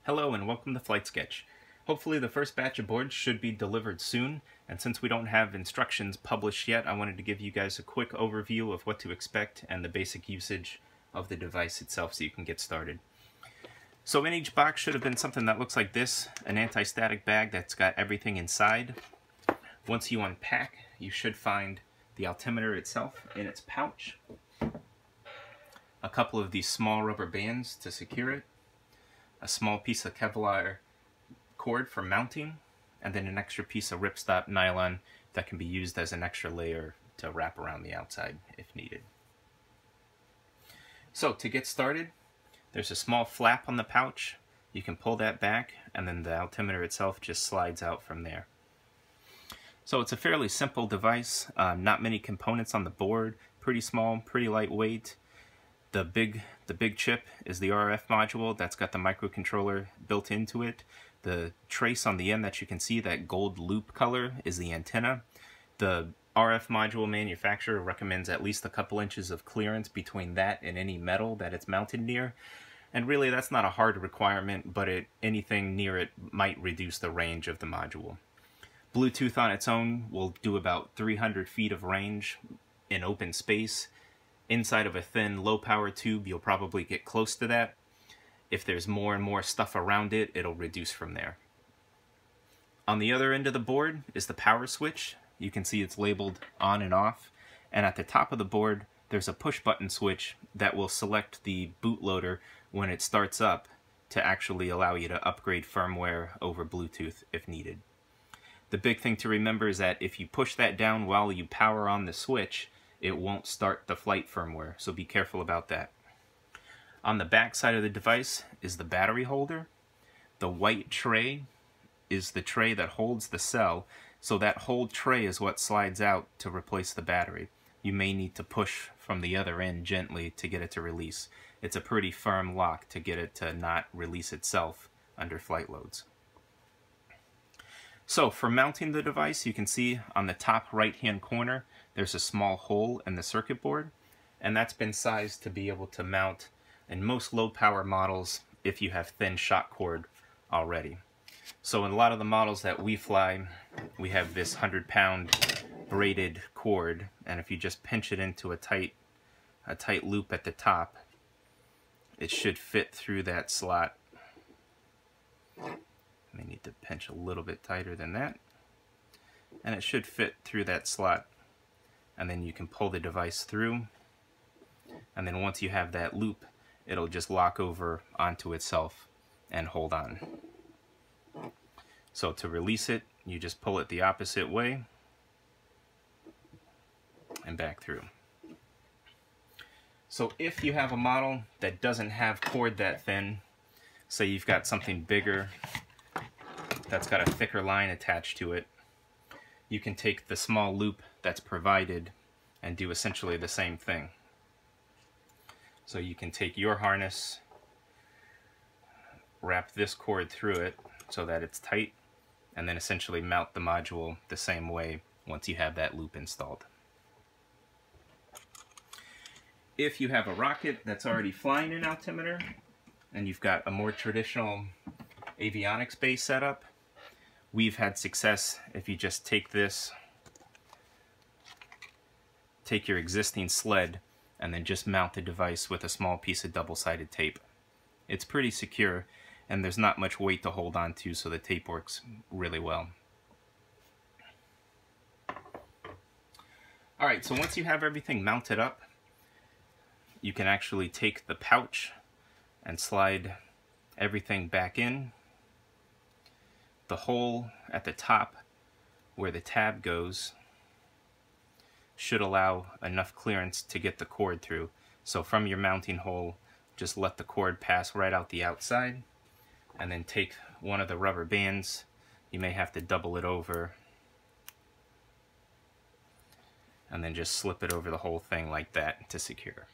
Hello and welcome to FlightSketch. Hopefully the first batch of boards should be delivered soon, and since we don't have instructions published yet, I wanted to give you guys a quick overview of what to expect and the basic usage of the device itself so you can get started. So in each box should have been something that looks like this, an anti-static bag that's got everything inside. Once you unpack, you should find the altimeter itself in its pouch, a couple of these small rubber bands to secure it, a small piece of Kevlar cord for mounting, and then an extra piece of ripstop nylon that can be used as an extra layer to wrap around the outside if needed. So to get started, there's a small flap on the pouch. You can pull that back and then the altimeter itself just slides out from there. So it's a fairly simple device, not many components on the board, pretty small, pretty lightweight. The big chip is the RF module that's got the microcontroller built into it. The trace on the end that you can see, that gold loop color, is the antenna. The RF module manufacturer recommends at least a couple inches of clearance between that and any metal that it's mounted near. And really that's not a hard requirement, but anything near it might reduce the range of the module. Bluetooth on its own will do about 300 feet of range in open space. Inside of a thin, low-power tube, you'll probably get close to that. If there's more and more stuff around it, it'll reduce from there. On the other end of the board is the power switch. You can see it's labeled on and off. And at the top of the board, there's a push-button switch that will select the bootloader when it starts up to actually allow you to upgrade firmware over Bluetooth if needed. The big thing to remember is that if you push that down while you power on the switch, it won't start the flight firmware, so be careful about that. On the back side of the device is the battery holder. The white tray is the tray that holds the cell, so that whole tray is what slides out to replace the battery. You may need to push from the other end gently to get it to release. It's a pretty firm lock to get it to not release itself under flight loads. So for mounting the device, you can see on the top right-hand corner, there's a small hole in the circuit board, and that's been sized to be able to mount in most low-power models if you have thin shot cord already. So in a lot of the models that we fly, we have this 100-pound braided cord, and if you just pinch it into a tight loop at the top, it should fit through that slot. May need to pinch a little bit tighter than that, and it should fit through that slot, and then you can pull the device through, and then once you have that loop, it'll just lock over onto itself and hold on. So to release it, you just pull it the opposite way and back through. So if you have a model that doesn't have cord that thin, say you've got something bigger that's got a thicker line attached to it, you can take the small loop that's provided and do essentially the same thing. So you can take your harness, wrap this cord through it so that it's tight, and then essentially mount the module the same way once you have that loop installed. If you have a rocket that's already flying an altimeter and you've got a more traditional avionics base setup, we've had success if you just take your existing sled and then just mount the device with a small piece of double-sided tape. It's pretty secure and there's not much weight to hold on to, so the tape works really well. Alright, so once you have everything mounted up, you can actually take the pouch and slide everything back in. The hole at the top where the tab goes should allow enough clearance to get the cord through. So from your mounting hole, just let the cord pass right out the outside, and then take one of the rubber bands. You may have to double it over, and then just slip it over the whole thing like that to secure.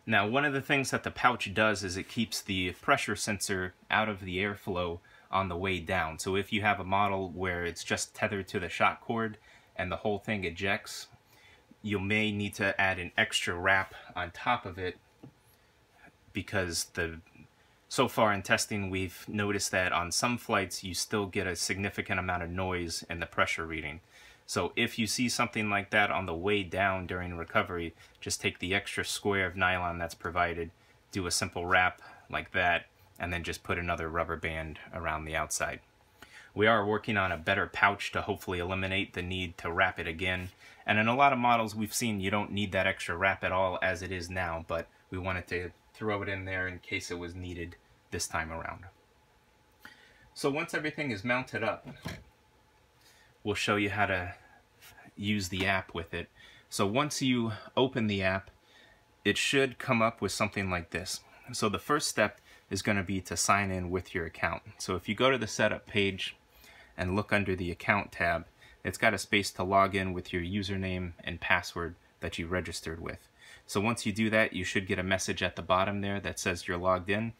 Now, one of the things that the pouch does is it keeps the pressure sensor out of the airflow on the way down. So if you have a model where it's just tethered to the shot cord and the whole thing ejects, you may need to add an extra wrap on top of it because the So far in testing, we've noticed that on some flights you still get a significant amount of noise in the pressure reading. So if you see something like that on the way down during recovery, just take the extra square of nylon that's provided, do a simple wrap like that, and then just put another rubber band around the outside. We are working on a better pouch to hopefully eliminate the need to wrap it again. And in a lot of models we've seen you don't need that extra wrap at all as it is now, but we wanted to throw it in there in case it was needed this time around. So once everything is mounted up, we'll show you how to use the app with it. So once you open the app, it should come up with something like this. So the first step is going to be to sign in with your account. So if you go to the setup page and look under the account tab, it's got a space to log in with your username and password that you registered with. So once you do that, you should get a message at the bottom there that says you're logged in.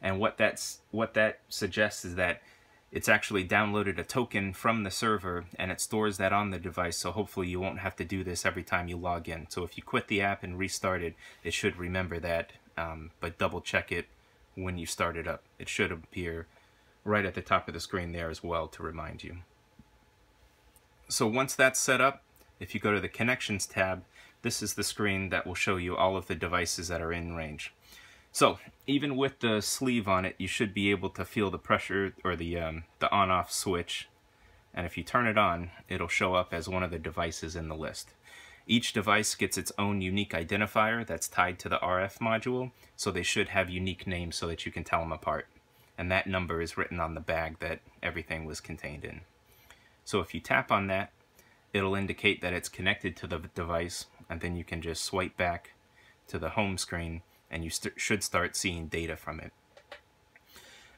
And what that suggests is that it's actually downloaded a token from the server and it stores that on the device, so hopefully you won't have to do this every time you log in. So if you quit the app and restart it, it should remember that, but double check it when you start it up. It should appear right at the top of the screen there as well to remind you. So once that's set up, if you go to the Connections tab, this is the screen that will show you all of the devices that are in range. So even with the sleeve on it, you should be able to feel the pressure or the on-off switch. And if you turn it on, it'll show up as one of the devices in the list. Each device gets its own unique identifier that's tied to the RF module, so they should have unique names so that you can tell them apart. And that number is written on the bag that everything was contained in. So if you tap on that, it'll indicate that it's connected to the device, and then you can just swipe back to the home screen and you should start seeing data from it.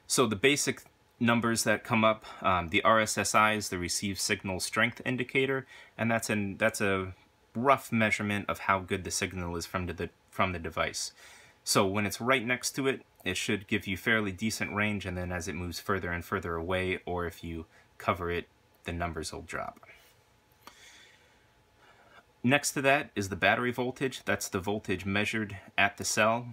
So the basic numbers that come up, the RSSI is the Received Signal Strength Indicator, and that's a rough measurement of how good the signal is from the device. So when it's right next to it, it should give you fairly decent range, and then as it moves further and further away, or if you cover it, the numbers will drop. Next to that is the battery voltage. That's the voltage measured at the cell.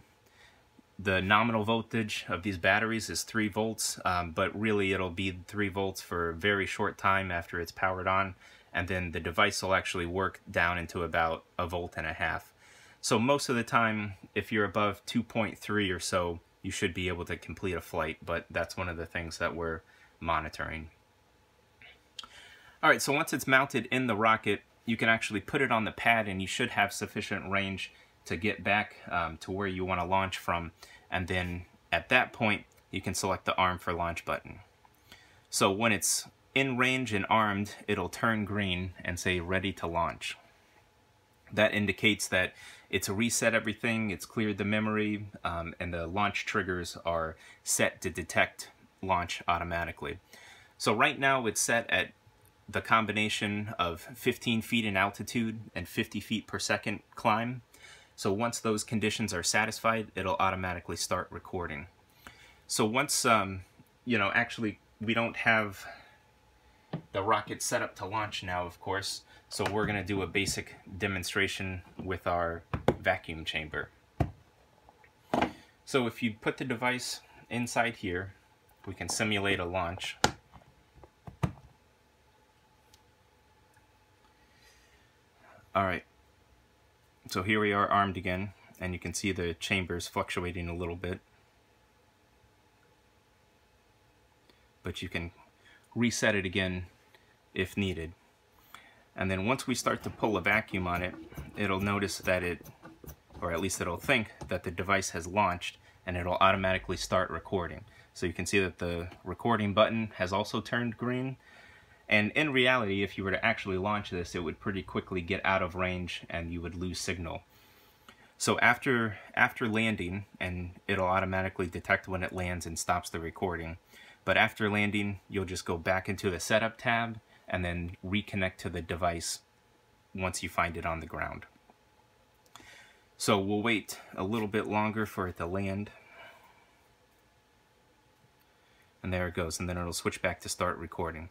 The nominal voltage of these batteries is 3 volts, but really it'll be 3 volts for a very short time after it's powered on, and then the device will actually work down into about 1.5 volts. So most of the time, if you're above 2.3 or so, you should be able to complete a flight, but that's one of the things that we're monitoring. Alright, so once it's mounted in the rocket, you can actually put it on the pad and you should have sufficient range to get back to where you want to launch from, and then at that point you can select the arm for launch button. So when it's in range and armed, it'll turn green and say ready to launch. That indicates that it's reset everything, it's cleared the memory, and the launch triggers are set to detect launch automatically. So right now it's set at the combination of 15 feet in altitude and 50 feet per second climb. So once those conditions are satisfied, it'll automatically start recording. So once, actually we don't have the rocket set up to launch now, of course, so we're going to do a basic demonstration with our vacuum chamber. So if you put the device inside here, we can simulate a launch. Alright, so here we are armed again, and you can see the chambers fluctuating a little bit. But you can reset it again if needed. And then once we start to pull a vacuum on it, it'll notice that or at least it'll think that the device has launched, and it'll automatically start recording. So you can see that the recording button has also turned green. And in reality, if you were to actually launch this, it would pretty quickly get out of range and you would lose signal. So after landing, and it'll automatically detect when it lands and stops the recording, but after landing, you'll just go back into the setup tab and then reconnect to the device once you find it on the ground. So we'll wait a little bit longer for it to land. And there it goes, and then it'll switch back to start recording.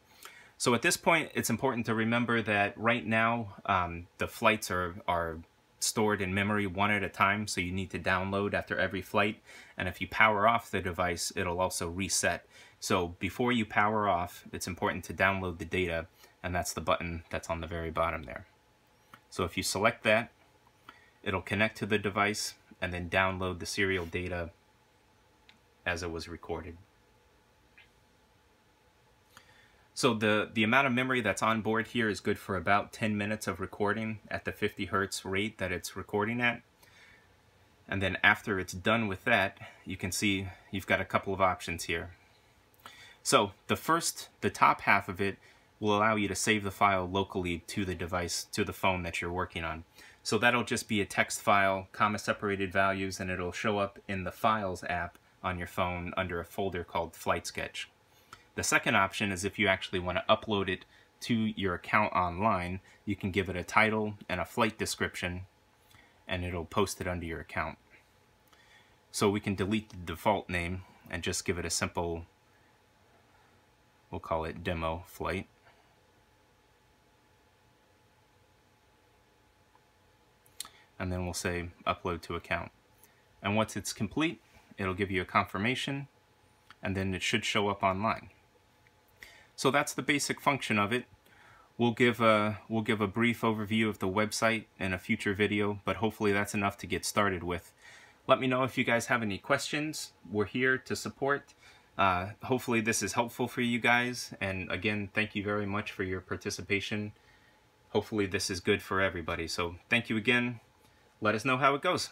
So at this point, it's important to remember that right now, the flights are stored in memory one at a time, so you need to download after every flight. And if you power off the device, it'll also reset. So before you power off, it's important to download the data, and that's the button that's on the very bottom there. So if you select that, it'll connect to the device and then download the serial data as it was recorded. So the amount of memory that's on board here is good for about 10 minutes of recording at the 50 Hertz rate that it's recording at. And then after it's done with that, you can see you've got a couple of options here. So the top half of it will allow you to save the file locally to the device, to the phone that you're working on. So that'll just be a text file, comma-separated values, and it'll show up in the Files app on your phone under a folder called FlightSketch. The second option is if you actually want to upload it to your account online, you can give it a title and a flight description, and it'll post it under your account. So we can delete the default name and just give it a simple, we'll call it demo flight. And then we'll say upload to account. And once it's complete, it'll give you a confirmation, and then it should show up online. So that's the basic function of it. We'll give a brief overview of the website in a future video, but hopefully that's enough to get started with. Let me know if you guys have any questions. We're here to support. Hopefully this is helpful for you guys, and again, thank you very much for your participation. Hopefully this is good for everybody. So thank you again. Let us know how it goes.